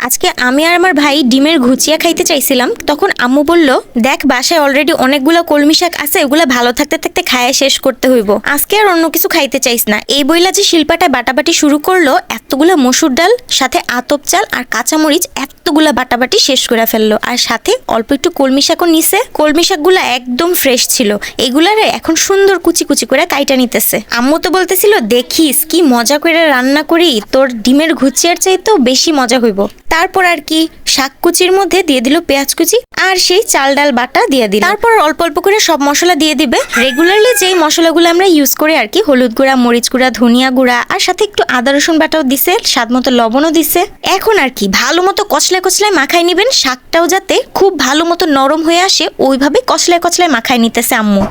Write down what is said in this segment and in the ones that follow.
আজকে আমি আর আমার ভাই ডিমের ঘুচিয়া খাইতে চাইছিলাম, তখন আম্মু বলল, দেখ বাসায় অলরেডি অনেকগুলো কলমি শাক আছে, এগুলা ভালো থাকতে থাকতে খায়া শেষ করতে হইব, আজকে আর অন্য কিছু খাইতে চাইস না। এই বইলা যে শিল্পাটায় বাটাবাটি শুরু করলো, এতগুলা মসুর ডাল সাথে আতপ চাল আর কাঁচামরিচ এতগুলা বাটাবাটি শেষ করে ফেললো, আর সাথে অল্প একটু কলমি শাকও নিছে। কলমি শাকগুলা একদম ফ্রেশ ছিল, এগুলারে এখন সুন্দর কুচি কুচি করে কাইটা নিতেছে। আম্মু তো বলতেছিল, দেখিস কি মজা করে রান্না করি, তোর ডিমের ঘুচিয়ার চাইতেও বেশি মজা হইব। তারপর আর কি শাক কুচির মধ্যে দিয়ে দিল পেঁয়াজ কুচি আর সেই চাল ডাল বাটা দিয়ে দিল। তারপর অল্প অল্প করে সব মশলা দিয়ে দিবে, রেগুলারলি যেই মশলাগুলো আমরা ইউজ করি আর কি, হলুদ গুঁড়া, মরিচ গুঁড়া, ধনিয়া গুঁড়া, আর সাথে একটু আদা রসুন বাটাও দিছে, স্বাদ মতো লবণও দিছে। এখন আর কি ভালো মতো কচলায় কচলায় মাখাই নিবেন, শাকটাও যাতে খুব ভালো মতো নরম হয়ে আসে ওইভাবে কচলায় কচলায় মাখাই নিতেছে আম্মু।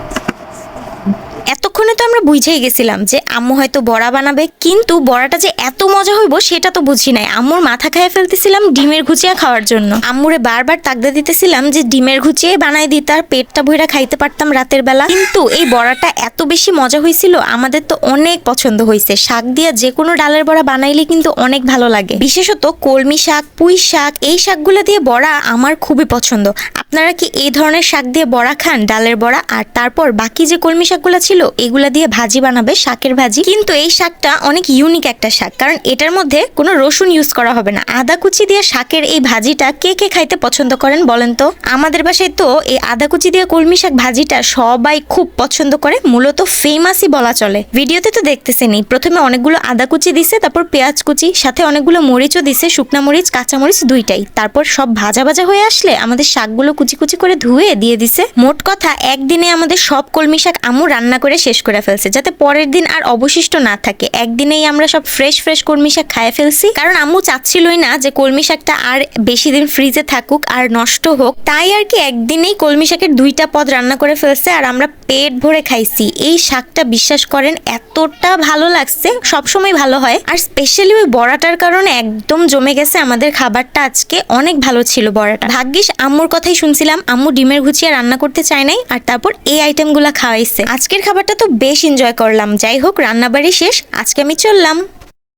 এতক্ষণে তো আমরা বুঝেই গেছিলাম যে আম্মু হয়তো বড়া বানাবে, কিন্তু বড়াটা যে এত মজা হইব সেটা তো বুঝি নাই। আম্মুর মাথা খাইয়ে ফেলতেছিলাম ডিমের ঘুচিয়া খাওয়ার জন্য। আম্মুরে বারবার তাগদা দিতেছিলাম যে ডিমের ঘুচিয়ে বানাই দিই, তার পেটটা ভইরা খাইতে পারতাম রাতের বেলা। কিন্তু এই বড়াটা এত বেশি মজা হয়েছিল, আমাদের তো অনেক পছন্দ হয়েছে। শাক দিয়ে যে কোনো ডালের বড়া বানাইলে কিন্তু অনেক ভালো লাগে, বিশেষত কলমি শাক, পুঁই শাক, এই শাকগুলো দিয়ে বড়া আমার খুবই পছন্দ। আপনারা কি এই ধরনের শাক দিয়ে বড়া খান, ডালের বড়া? আর তারপর বাকি যে কলমি শাকগুলো ছিল এগুলা দিয়ে ভাজি বানাবে, শাকের ভাজি। কিন্তু এই শাকটা অনেক ইউনিক একটা শাক, কারণ এটার মধ্যে কোনো রসুন ইউজ করা হবে না। আদা কুচি দিয়ে শাকের এই ভাজিটা কে কে খাইতে পছন্দ করেন বলেন তো? আমাদের বাসায় তো এই আদা কুচি দিয়ে কলমি শাক ভাজিটা সবাই খুব পছন্দ করে, মূলত ফেমাসই বলা চলে। ভিডিওতে তো দেখতেছেনই, প্রথমে অনেকগুলো আদা কুচি দিছে, তারপর পেঁয়াজ কুচি, সাথে অনেকগুলো মরিচও দিছে, শুকনা মরিচ, কাঁচা মরিচ দুইটাই। তারপর সব ভাজা ভাজা হয়ে আসলে আমাদের শাকগুলো কুচি কুচি করে ধুয়ে দিয়ে দিছে। মোট কথা একদিনে আমাদের সব কলমি শাক আম্মু রান্না করে শেষ করে ফেলছে, যাতে পরের দিন আর অবশিষ্ট না থাকে। একদিনেই আমরা সব ফ্রেশ ফ্রেশ কলমি শাক খাইয়ে ফেলছি, কারণ আম্মু চাচ্ছিলই না যে কলমি শাকটা আর বেশি দিন ফ্রিজে থাকুক আর নষ্ট হোক। তাই আর কি একদিনেই কলমি শাকের 2টা পদ রান্না করে ফেলছে, আর আমরা পেট ভরে খাইছি। এই শাকটা বিশ্বাস করেন এতটা ভালো লাগছে, সবসময় ভালো হয়, আর স্পেশালি ওই বড়াটার কারণে একদম জমে গেছে আমাদের খাবারটা। আজকে অনেক ভালো ছিল বড়াটা। ভাগ্যিস আম্মুর কথাই শুনছিলাম, আম্মু ডিমের ঘুচিয়া রান্না করতে চায় নাই, আর তারপর এই আইটেমগুলা খাওয়াইছে। আজকের খাবারটা তো বেশ এনজয় করলাম। যাই হোক, রান্নাবাড়ি শেষ, আজকে আমি চললাম।